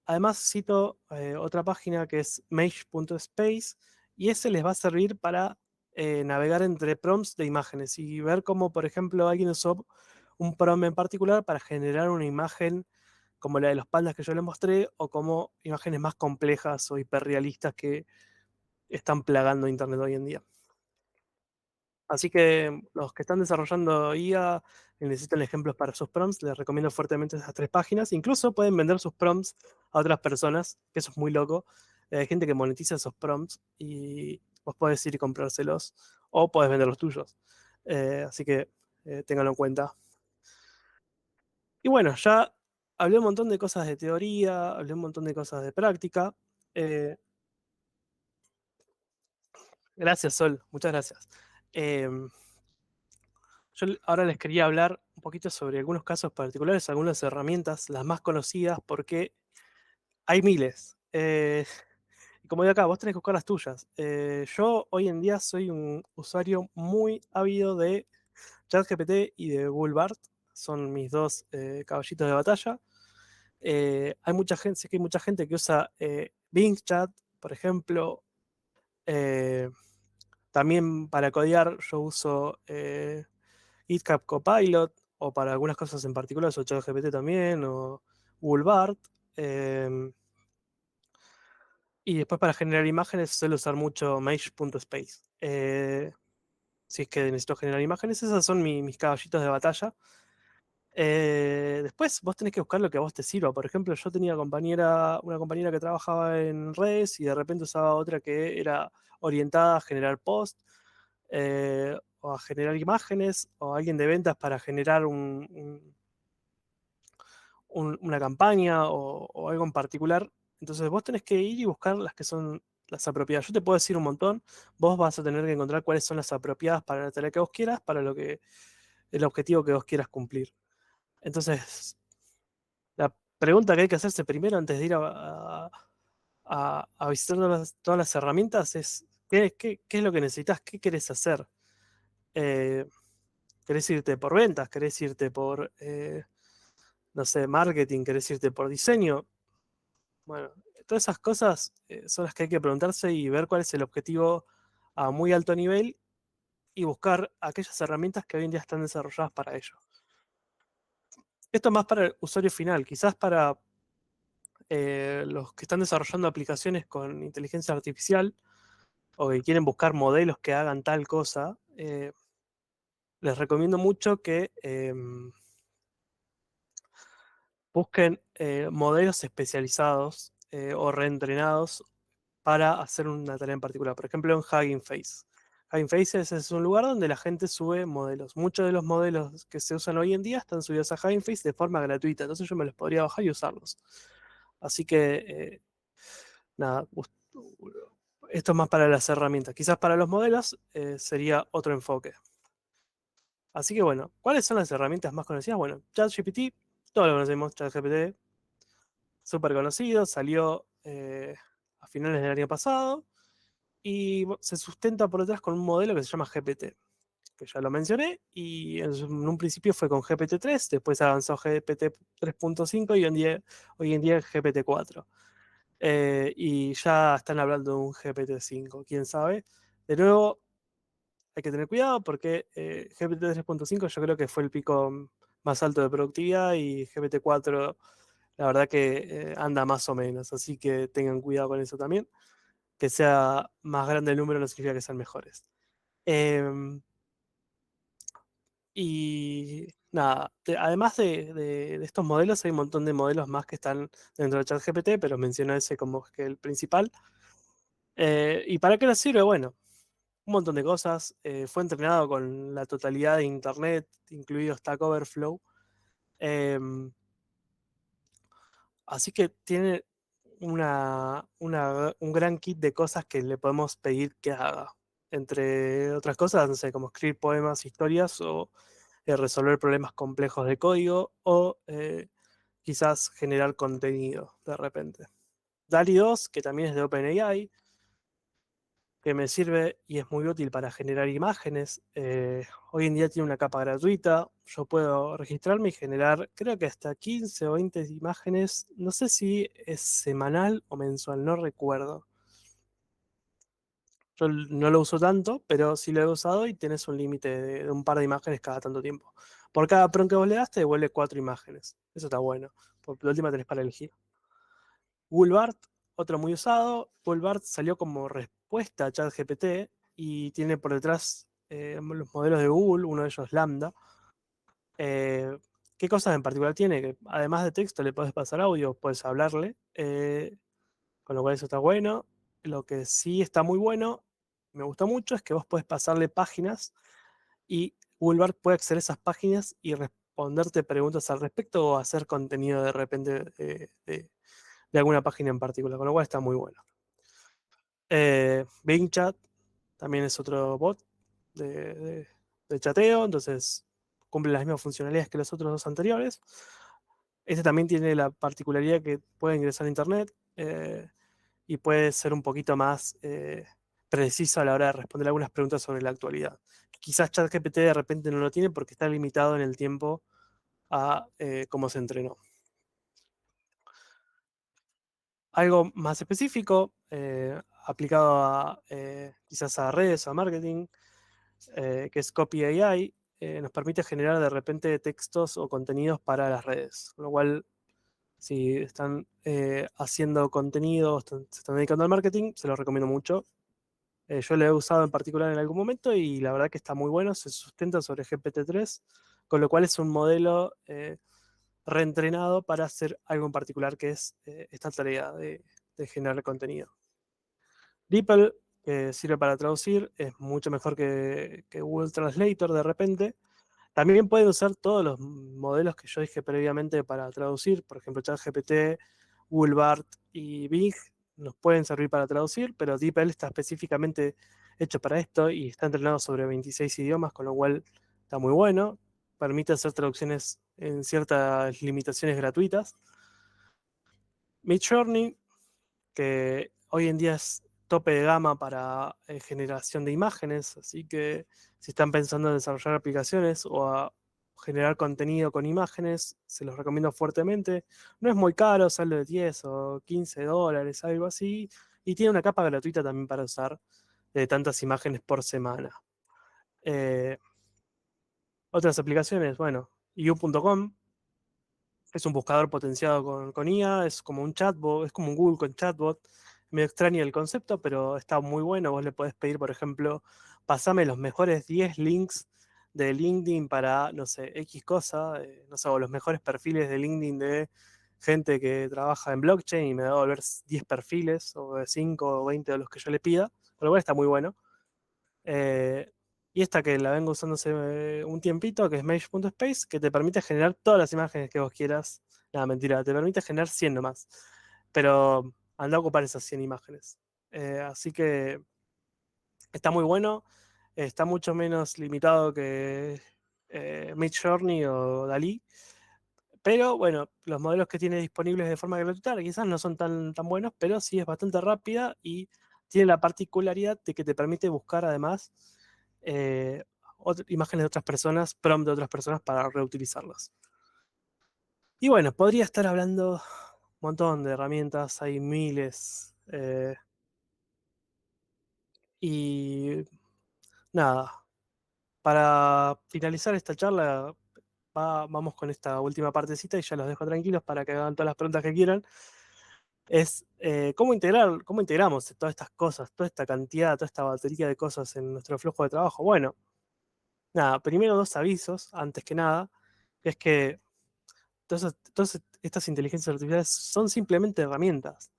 Además, cito otra página que es mage.space y ese les va a servir para navegar entre prompts de imágenes y ver cómo, por ejemplo, alguien usó un prompt en particular para generar una imagen como la de los pandas que yo les mostré o como imágenes más complejas o hiperrealistas que están plagando Internet hoy en día. Así que los que están desarrollando IA y necesitan ejemplos para sus prompts, les recomiendo fuertemente esas tres páginas. Incluso pueden vender sus prompts a otras personas, que eso es muy loco. Hay gente que monetiza esos prompts y vos podés ir y comprárselos o podés vender los tuyos. Así que ténganlo en cuenta. Y bueno, ya hablé un montón de cosas de teoría, hablé un montón de cosas de práctica. Eh, Gracias, Sol, muchas gracias. Em, Yo ahora les quería hablar un poquito sobre algunos casos particulares, algunas herramientas, las más conocidas, porque hay miles. Y como de acá, vos tenés que buscar las tuyas. Yo hoy en día soy un usuario muy ávido de ChatGPT y de Google Bart. Son mis dos caballitos de batalla. Hay mucha gente, sé que hay mucha gente que usa Bing Chat, por ejemplo. Eh, También para codear yo uso GitHub Copilot, o para algunas cosas en particular, uso ChatGPT también, o Google Bart. eh, y después para generar imágenes suelo usar mucho Mesh.space. Si es que necesito generar imágenes, esas son mis caballitos de batalla. Después vos tenés que buscar lo que a vos te sirva. Por ejemplo, yo tenía una compañera que trabajaba en redes y de repente usaba otra que era orientada a generar posts o a generar imágenes, o alguien de ventas para generar una campaña o algo en particular. Entonces vos tenés que ir y buscar las que son las apropiadas. Yo te puedo decir un montón, vos vas a tener que encontrar cuáles son las apropiadas para la tarea que vos quieras, para el objetivo que vos quieras cumplir. Entonces, la pregunta que hay que hacerse primero antes de ir a visitar todas las herramientas es qué es lo que necesitas, qué querés hacer. Eh, ¿Querés irte por ventas? ¿Querés irte por, no sé, marketing? ¿Querés irte por diseño? Bueno, todas esas cosas son las que hay que preguntarse y ver cuál es el objetivo a muy alto nivel y buscar aquellas herramientas que hoy en día están desarrolladas para ello. Esto más para el usuario final, quizás para los que están desarrollando aplicaciones con inteligencia artificial o que quieren buscar modelos que hagan tal cosa, les recomiendo mucho que busquen modelos especializados o reentrenados para hacer una tarea en particular. Por ejemplo, en Hugging Face. Hugging Face es un lugar donde la gente sube modelos. Muchos de los modelos que se usan hoy en día están subidos a Hugging Face de forma gratuita. Entonces yo me los podría bajar y usarlos. Así que, nada, esto es más para las herramientas. Quizás para los modelos sería otro enfoque. Así que bueno, ¿cuáles son las herramientas más conocidas? Bueno, ChatGPT, todos lo conocemos, ChatGPT, súper conocido, salió a finales del año pasado y se sustenta por detrás con un modelo que se llama GPT, que ya lo mencioné, y en un principio fue con GPT-3, después avanzó a GPT 3.5 y hoy en día GPT-4. Y ya están hablando de un GPT-5, quién sabe. De nuevo, hay que tener cuidado porque GPT 3.5 yo creo que fue el pico más alto de productividad y GPT-4 la verdad que anda más o menos, así que tengan cuidado con eso también. Que sea más grande el número no significa que sean mejores. Em, y nada, además de estos modelos, hay un montón de modelos más que están dentro de ChatGPT, pero menciono ese como que el principal. ¿Y para qué nos sirve? Bueno, un montón de cosas. Fue entrenado con la totalidad de Internet, incluido Stack Overflow. Em, Así que tiene un gran kit de cosas que le podemos pedir que haga. Entre otras cosas, no sé, como escribir poemas, historias o resolver problemas complejos de código o quizás generar contenido de repente. DALI 2, que también es de OpenAI, que me sirve y es muy útil para generar imágenes. Hoy en día tiene una capa gratuita. Yo puedo registrarme y generar, creo que hasta 15 o 20 imágenes. No sé si es semanal o mensual, no recuerdo. Yo no lo uso tanto, pero sí lo he usado y tenés un límite de un par de imágenes cada tanto tiempo. Por cada prompt que vos le das, te devuelve 4 imágenes. Eso está bueno. Por la última tenés para elegir. Woolbart, otro muy usado. Woolbart salió como respuesta a ChatGPT y tiene por detrás los modelos de Google, uno de ellos Lambda. Eh, ¿Qué cosas en particular tiene? Que además de texto le puedes pasar audio, puedes hablarle, con lo cual eso está bueno. Lo que sí está muy bueno, me gusta mucho, es que vos puedes pasarle páginas y Woolbart puede acceder a esas páginas y responderte preguntas al respecto o hacer contenido de repente de alguna página en particular, con lo cual está muy bueno. Bing Chat también es otro bot de chateo, entonces cumple las mismas funcionalidades que los otros dos anteriores. Este también tiene la particularidad que puede ingresar a internet y puede ser un poquito más preciso a la hora de responder algunas preguntas sobre la actualidad. Quizás ChatGPT de repente no lo tiene porque está limitado en el tiempo a cómo se entrenó. Algo más específico, aplicado quizás a redes o a marketing, que es Copy AI, nos permite generar de repente textos o contenidos para las redes. Con lo cual, si están haciendo contenido, se están dedicando al marketing, se los recomiendo mucho. Yo lo he usado en particular en algún momento y la verdad que está muy bueno, se sustenta sobre GPT-3, con lo cual es un modelo reentrenado para hacer algo en particular que es esta tarea de generar contenido. DeepL, que sirve para traducir, es mucho mejor que Google Translator de repente. También pueden usar todos los modelos que yo dije previamente para traducir, por ejemplo, ChatGPT, Google Bart y Bing nos pueden servir para traducir, pero DeepL está específicamente hecho para esto y está entrenado sobre 26 idiomas, con lo cual está muy bueno. Permite hacer traducciones en ciertas limitaciones gratuitas. Midjourney que hoy en día es tope de gama para generación de imágenes, así que si están pensando en desarrollar aplicaciones o a generar contenido con imágenes, se los recomiendo fuertemente. No es muy caro, sale de 10 o $15, algo así, y tiene una capa gratuita también para usar de tantas imágenes por semana. Eh, Otras aplicaciones, bueno, you.com es un buscador potenciado con IA, es como un chatbot, es como un Google con chatbot. Me extraña el concepto, pero está muy bueno. Vos le podés pedir, por ejemplo, pasame los mejores 10 links de LinkedIn para, no sé, X cosa, no sé, o los mejores perfiles de LinkedIn de gente que trabaja en blockchain y me va a devolver 10 perfiles, o de 5 o 20 de los que yo le pida. Pero bueno, está muy bueno. Eh, y esta que la vengo usando hace un tiempito, que es Mesh.space, que te permite generar todas las imágenes que vos quieras. Nada, mentira, te permite generar 100 nomás. Pero anda a ocupar esas 100 imágenes. Así que está muy bueno. Está mucho menos limitado que Midjourney o Dalí. Pero bueno, los modelos que tiene disponibles de forma gratuita quizás no son tan buenos, pero sí es bastante rápida y tiene la particularidad de que te permite buscar además eh, imágenes de otras personas, prompt de otras personas para reutilizarlas. Y bueno, podría estar hablando un montón de herramientas, hay miles. Y nada, para finalizar esta charla, vamos con esta última partecita y ya los dejo tranquilos para que hagan todas las preguntas que quieran. Es cómo integramos todas estas cosas, toda esta cantidad, toda esta batería de cosas en nuestro flujo de trabajo. Bueno, nada, primero dos avisos, antes que nada, es que todas estas inteligencias artificiales son simplemente herramientas.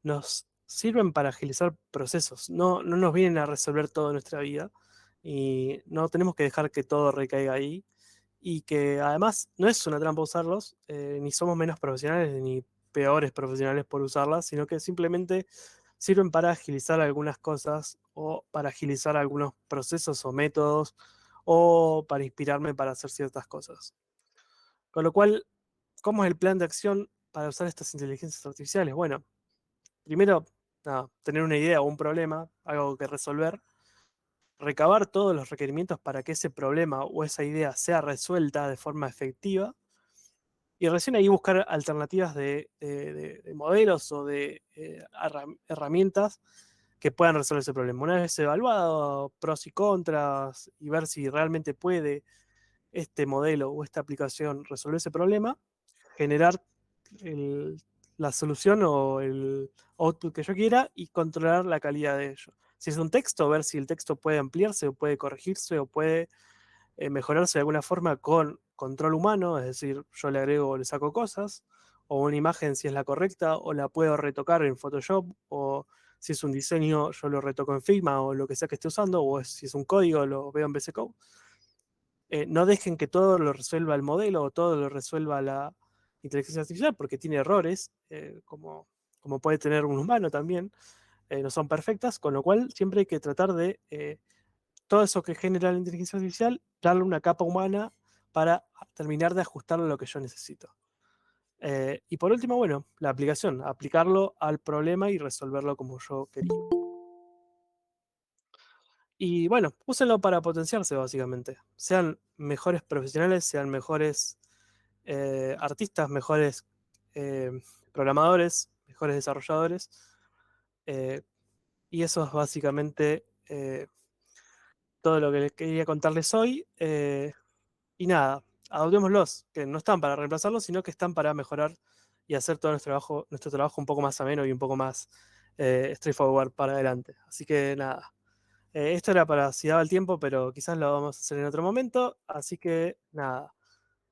Nos sirven para agilizar procesos, no nos vienen a resolver toda nuestra vida y no tenemos que dejar que todo recaiga ahí y que además no es una trampa usarlos, ni somos menos profesionales ni peores profesionales por usarlas, sino que simplemente sirven para agilizar algunas cosas o para agilizar algunos procesos o métodos o para inspirarme para hacer ciertas cosas. Con lo cual, ¿cómo es el plan de acción para usar estas inteligencias artificiales? Bueno, primero, nada, tener una idea o un problema, algo que resolver, recabar todos los requerimientos para que ese problema o esa idea sea resuelta de forma efectiva y recién ahí buscar alternativas de modelos o de herramientas que puedan resolver ese problema. Una vez evaluado pros y contras y ver si realmente puede este modelo o esta aplicación resolver ese problema, generar el- la solución o el output que yo quiera y controlar la calidad de ello. Si es un texto, ver si el texto puede ampliarse o puede corregirse o puede mejorarse de alguna forma con control humano, es decir, yo le agrego o le saco cosas, o una imagen si es la correcta, o la puedo retocar en Photoshop, o si es un diseño yo lo retoco en Figma o lo que sea que esté usando, o si es un código lo veo en VS Code. No dejen que todo lo resuelva el modelo o todo lo resuelva la inteligencia artificial porque tiene errores, como puede tener un humano también, no son perfectas, con lo cual siempre hay que tratar de todo eso que genera la inteligencia artificial, darle una capa humana para terminar de ajustarlo a lo que yo necesito. Y por último, bueno, la aplicación, aplicarlo al problema y resolverlo como yo quería. Y bueno, úsenlo para potenciarse básicamente. Sean mejores profesionales, sean mejores artistas, mejores eh, programadores, mejores desarrolladores. eh, y eso es básicamente todo lo que les quería contarles hoy. Y nada, adoptémoslos, que no están para reemplazarlos, sino que están para mejorar y hacer todo nuestro trabajo un poco más ameno y un poco más straightforward para adelante. Así que nada, esto era para si daba el tiempo, pero quizás lo vamos a hacer en otro momento. Así que nada,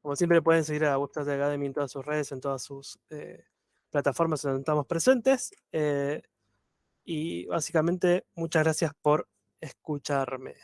como siempre pueden seguir a Website Academy en todas sus redes, en todas sus plataformas donde estamos presentes. Y básicamente muchas gracias por escucharme.